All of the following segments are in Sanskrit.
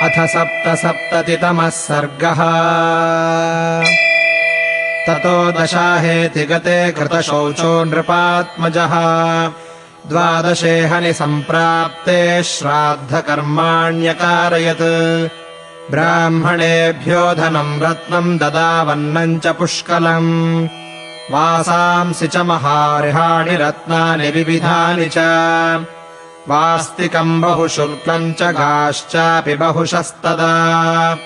अथ सप्तसप्ततितमः सर्गः। ततो दशाहेति गते कृतशौचो नृपात्मजः। द्वादशे हनि सम्प्राप्ते श्राद्धकर्माण्यकारयत्। ब्राह्मणेभ्यो धनम् रत्नम् ददावन्नम् च पुष्कलम्। वासांसि च महार्हाणि रत्नानि विविधानि च। वास्तिकम् बहुशुल्कम् च गाश्चापि बहुशस्तदा।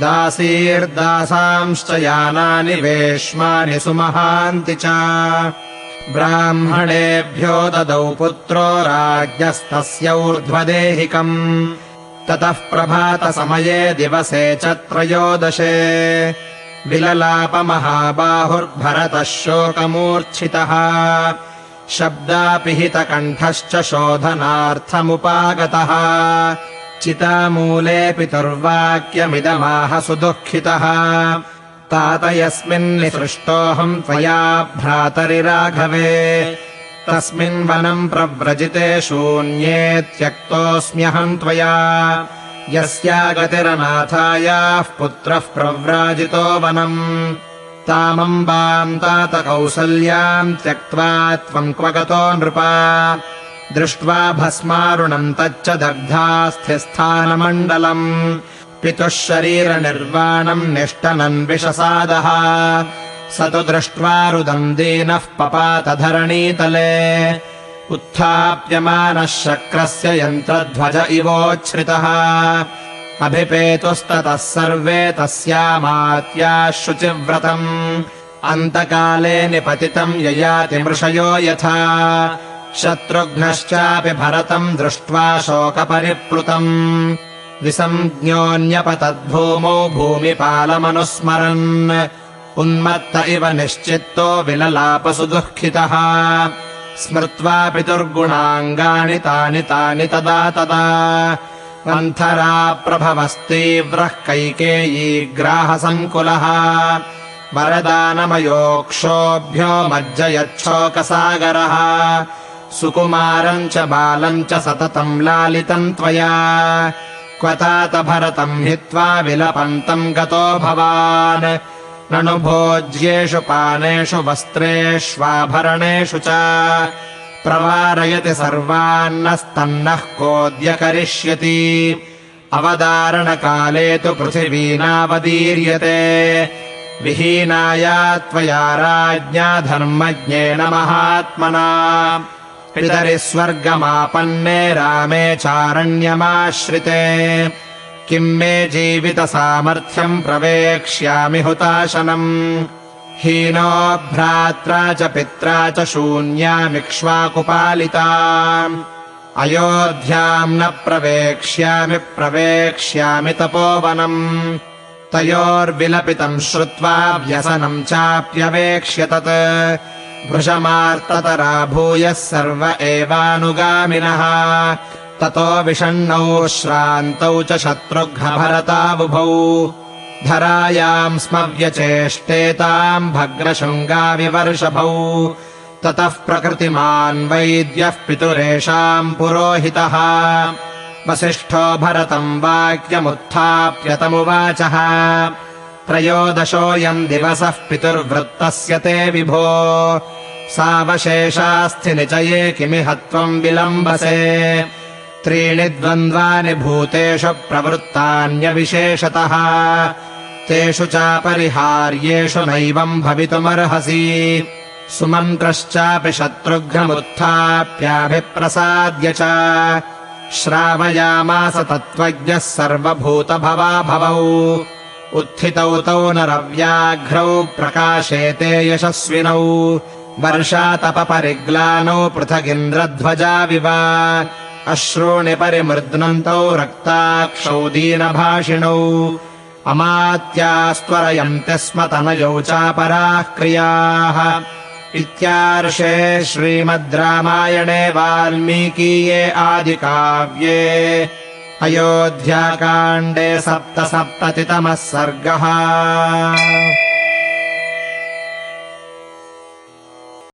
दासीर्दासांश्च यानानि वेश्मानि सुमहान्ति च। ब्राह्मणेभ्यो ददौ पुत्रो राज्ञस्तस्य ऊर्ध्वदेहिकम्। ततः प्रभातसमये दिवसे च त्रयोदशे विललापमहाबाहुर्भरतः शोकमूर्च्छितः। शब्दापिहितकण्ठश्च शोधनार्थमुपागतः। चितामूले पितुर्वाक्यमिदमाह सुदुःखितः। तात यस्मिन्निसृष्टोऽहम् त्वया भ्रातरिराघवे। तस्मिन् वनम् प्रव्रजिते शून्ये त्यक्तोऽस्म्यहम् त्वया। यस्यागतिरनाथायाः पुत्रः प्रव्राजितो वनम्। तामम्बाम् तात कौसल्याम् त्यक्त्वा त्वम् क्व गतो नृपा। दृष्ट्वा भस्मारुणम् तच्च दग्धास्थिस्थानमण्डलम्। पितुः शरीरनिर्वाणम् निष्टनन् विषसादः। स तु दृष्ट्वा रुदम् दीनः पपातधरणीतले। उत्थाप्यमानः शक्रस्य यन्त्रध्वज इवोच्छ्रितः। अभिपेतुस्ततः सर्वे तस्यामात्याः शुचिव्रतम्। अन्तकाले निपतितम् ययाति मृषयो यथा। शत्रुघ्नश्चापि भरतम् दृष्ट्वा शोकपरिप्लुतम्। विसञ्ज्ञोऽन्यपतद्भूमौ भूमिपालमनुस्मरन्। उन्मत्त इव निश्चित्तो विललापसुदुःखितः। स्मृत्वा पितुर्गुणाङ्गानि तानि तानि तदा तदा। मन्थरा प्रभवस्तीव्रः कैकेयीग्राहसङ्कुलः। वरदानमयोक्षोभ्यो मज्जयच्छोकसागरः। सुकुमारम् च बालम् च सततम् लालितम् त्वया। क्व तात भरतम् हित्वा विलपन्तम् गतो भवान्। ननु भोज्येषु पानेषु वस्त्रेष्वाभरणेषु च। प्रवारयति सर्वान्नस्तन्नः कोऽद्य करिष्यति। अवदारणकाले तु पृथिवीनावदीर्यते। विहीनाया त्वया राज्ञा धर्मज्ञेन महात्मना। पितरि स्वर्गमापन्ने रामे चारण्यमाश्रिते। किम् मे जीवितसामर्थ्यम् प्रवेक्ष्यामि हुताशनम्। हीनो भ्रात्रा च पित्रा च शून्यामिक्ष्वाकुपालिता। अयोध्याम् न प्रवेक्ष्यामि तपोवनम्। तयोर्विलपितम् श्रुत्वा व्यसनम् चाप्यवेक्ष्य तत्। वृषमार्ततरा भूयः सर्व एवानुगामिनः। ततो विषण्णौ श्रान्तौ च शत्रुघ्नभरताबुभौ। धरायाम् स्म व्यचेष्टेताम् भग्नशृङ्गाविवर्षभौ। ततः प्रकृतिमान् वैद्यः पितुरेषाम् पुरोहितः। वसिष्ठो भरतम् वाक्यमुत्थाप्य तमुवाचः। त्रयोदशोऽयम् दिवसः पितुर्वृत्तस्य ते विभो। सावशेषास्थि निचये किमिह त्वम् विलम्बसे। त्रीणि द्वन्द्वानि भूतेषु प्रवृत्तान्यविशेषतः। तेषु चापरिहार्येषु नैवम् भवितुमर्हसि। सुमन्त्रश्चापि शत्रुघ्नमुत्थाप्याभिप्रसाद्य च। श्रावयामास तत्त्वज्ञः सर्वभूतभवाभवौ। उत्थितौ तौ नरव्याघ्रौ प्रकाशेते यशस्विनौ। वर्षातपपरिग्लानौ पृथगिन्द्रध्वजाविव। अश्रूणि परिमृद्नन्तौ रक्ताक्षौ दीनभाषिणौ। अमात्यास्त्वरयन्ति स्म तनयौ चापराः क्रियाः। इत्यार्षे श्रीमद् रामायणे वाल्मीकीये आदिकाव्ये अयोध्याकाण्डे सप्तसप्ततितमः सर्गः।